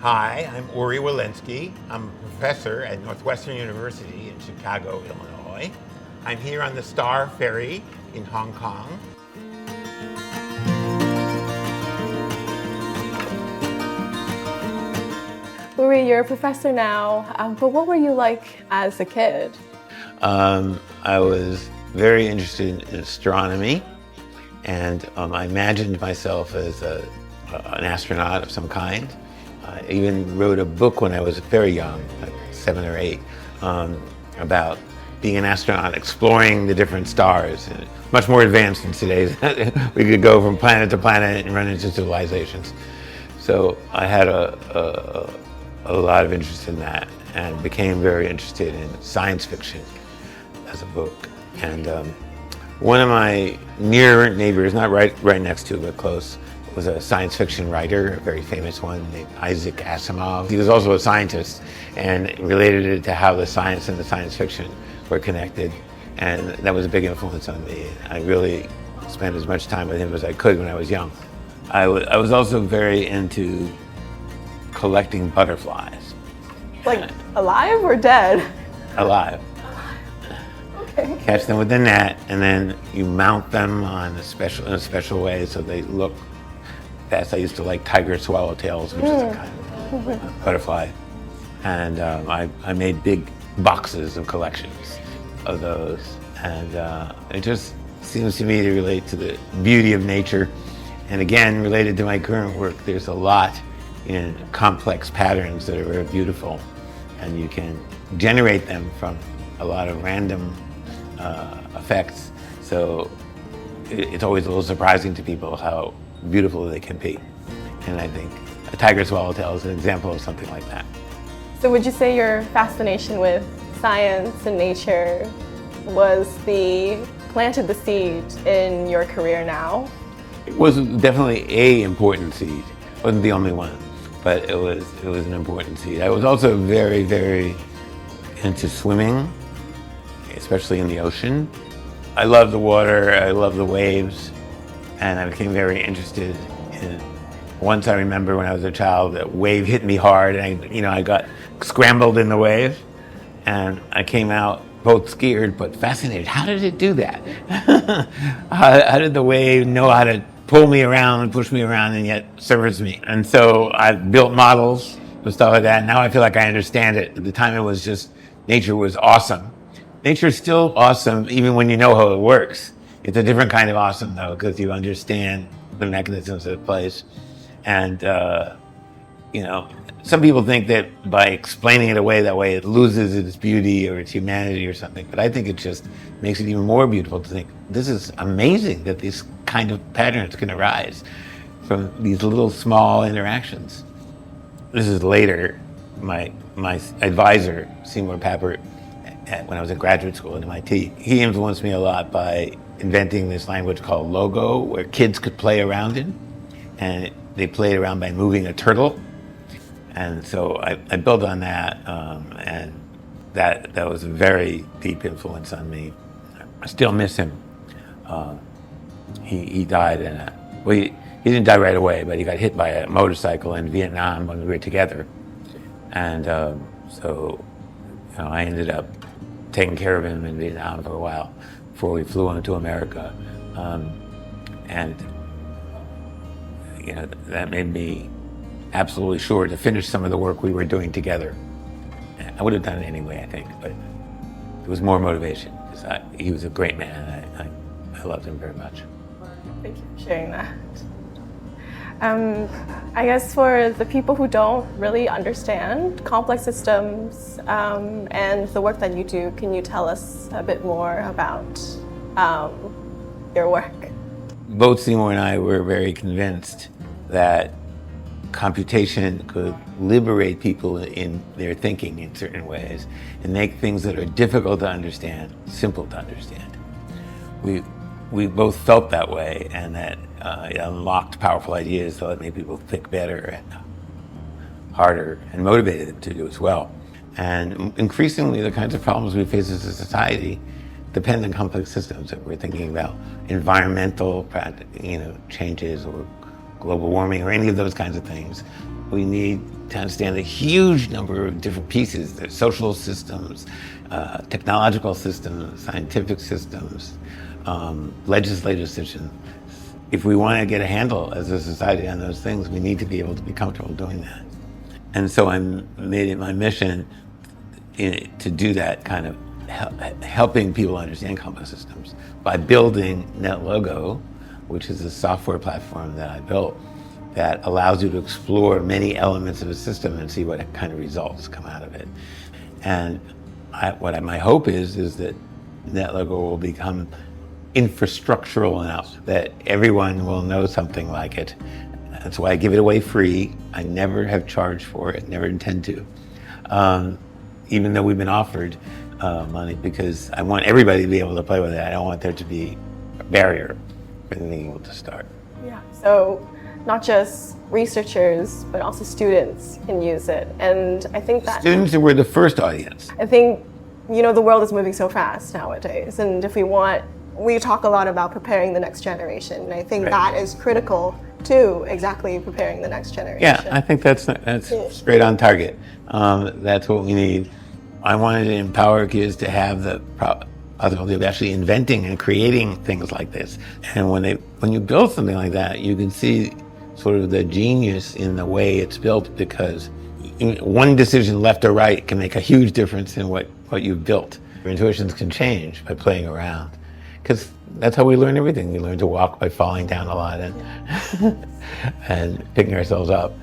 Hi, I'm Uri Wilensky. I'm a professor at Northwestern University in Chicago, Illinois. I'm here on the Star Ferry in Hong Kong. Uri, you're a professor now, but what were you like as a kid? I was very interested in astronomy, and I imagined myself as an astronaut of some kind. I even wrote a book when I was very young, like 7 or 8, about being an astronaut, exploring the different stars. And much more advanced than today's. We could go from planet to planet and run into civilizations. So I had a lot of interest in that, and became very interested in science fiction as a book. And one of my near neighbors, not right next to, but close, was a science fiction writer, a very famous one named Isaac Asimov. He was also a scientist and related it to how the science and the science fiction were connected. And that was a big influence on me. I really spent as much time with him as I could when I was young. I was also very into collecting butterflies. Like alive or dead? Alive. Okay. Catch them with the net, and then you mount them in a special way so they look best. I used to like tiger swallowtails, which is a kind of butterfly. And I made big boxes of collections of those. And it just seems to me to relate to the beauty of nature. And again, related to my current work, there's a lot in complex patterns that are very beautiful. And you can generate them from a lot of random effects. So it's always a little surprising to people how beautiful they can be. And I think a tiger swallowtail is an example of something like that. So would you say your fascination with science and nature planted the seed in your career now? It was definitely an important seed. It wasn't the only one, but it was an important seed. I was also very, very into swimming, especially in the ocean. I love the water, I love the waves, and I became very interested in. Once I remember when I was a child, a wave hit me hard, and I got scrambled in the wave, and I came out both scared but fascinated. How did it do that? How did the wave know how to pull me around and push me around and yet service me? And so I built models and stuff like that. Now I feel like I understand it. At the time it was just, nature was awesome. Nature is still awesome even when you know how it works. It's a different kind of awesome though, because you understand the mechanisms at place. And some people think that by explaining it away that way, it loses its beauty or its humanity or something. But I think it just makes it even more beautiful to think, this is amazing that these kind of patterns can arise from these little small interactions. This is later, my advisor, Seymour Papert, when I was in graduate school at MIT, he influenced me a lot by inventing this language called Logo, where kids could play around in. And they played around by moving a turtle. And so I built on that, and that was a very deep influence on me. I still miss him. He died he didn't die right away, but he got hit by a motorcycle in Vietnam when we were together. And so I ended up taking care of him in Vietnam for a while before we flew on to America. And that made me absolutely sure to finish some of the work we were doing together. I would have done it anyway, I think, but there was more motivation because he was a great man. I loved him very much. Thank you for sharing that. I guess for the people who don't really understand complex systems and the work that you do, can you tell us a bit more about your work? Both Seymour and I were very convinced that computation could liberate people in their thinking in certain ways and make things that are difficult to understand simple to understand. We both felt that way, and that it unlocked powerful ideas that made people think better and harder and motivated them to do as well. And increasingly, the kinds of problems we face as a society depend on complex systems. If we're thinking about environmental changes or global warming or any of those kinds of things, We need to understand the huge number of different pieces, the social systems, technological systems, scientific systems, legislative systems. If we want to get a handle as a society on those things, we need to be able to be comfortable doing that. And so I made it my mission to do that, kind of helping people understand complex systems by building NetLogo, which is a software platform that I built that allows you to explore many elements of a system and see what kind of results come out of it. And my hope is that NetLogo will become infrastructural enough that everyone will know something like it. That's why I give it away free. I never have charged for it, never intend to, even though we've been offered money, because I want everybody to be able to play with it. I don't want there to be a barrier for them being able to start. Yeah, so not just researchers, but also students can use it. And I think that Students were the first audience. I think, the world is moving so fast nowadays. And if we talk a lot about preparing the next generation. And I think that is critical to exactly preparing the next generation. Yeah, I think that's straight on target. That's what we need. I wanted to empower kids to have the possibility of actually inventing and creating things like this. And when you build something like that, you can see sort of the genius in the way it's built, because one decision left or right can make a huge difference in what you've built. Your intuitions can change by playing around, because that's how we learn everything. We learn to walk by falling down a lot and picking ourselves up.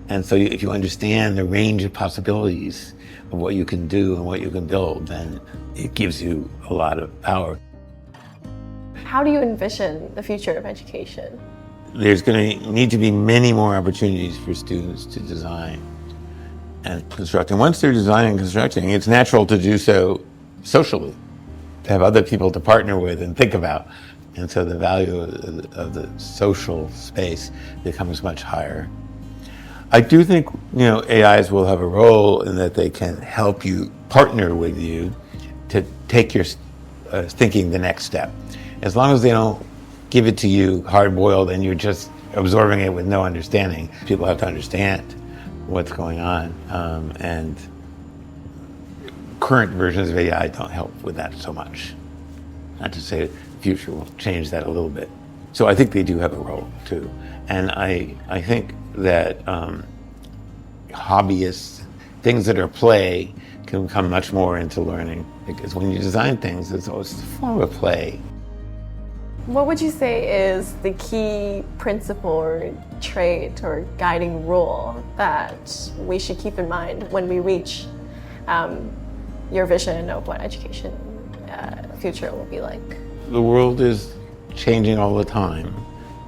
And so if you understand the range of possibilities of what you can do and what you can build, then it gives you a lot of power. How do you envision the future of education? There's going to need to be many more opportunities for students to design and construct. And once they're designing and constructing, it's natural to do so socially, to have other people to partner with and think about. And so the value of the social space becomes much higher. I do think, AIs will have a role in that they can help you, partner with you to take your thinking the next step. As long as they don't give it to you hard-boiled and you're just absorbing it with no understanding, people have to understand what's going on. And current versions of AI don't help with that so much. Not to say that the future will change that a little bit. So I think they do have a role too. And I think that hobbyists, things that are play, can come much more into learning, because when you design things, it's always a form of play. What would you say is the key principle or trait or guiding rule that we should keep in mind when we reach your vision of what education future will be like? The world is changing all the time,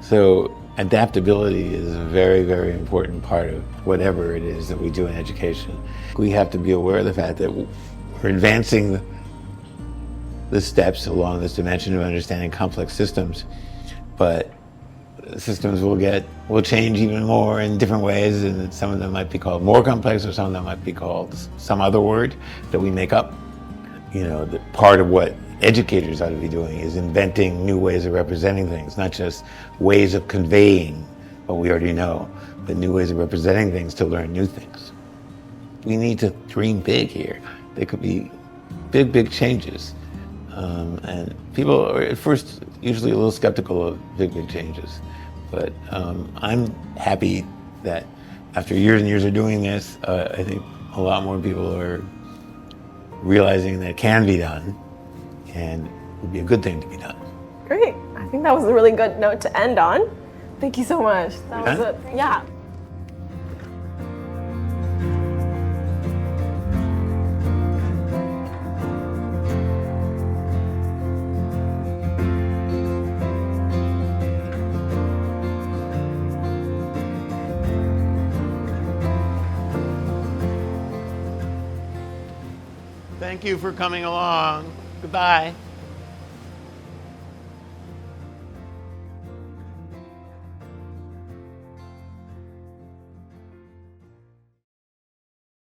so adaptability is a very, very important part of whatever it is that we do in education. We have to be aware of the fact that we're advancing the steps along this dimension of understanding complex systems, but systems will change even more in different ways, and some of them might be called more complex, or some of them might be called some other word that we make up. The part of what educators ought to be doing is inventing new ways of representing things, not just ways of conveying what we already know, but new ways of representing things to learn new things. We need to dream big here. There could be big, big changes. And people are at first usually a little skeptical of big, big changes. But I'm happy that after years and years of doing this, I think a lot more people are realizing that it can be done, and it would be a good thing to be done. Great. I think that was a really good note to end on. Thank you so much. That was it. Yeah. Thank you for coming along. Goodbye.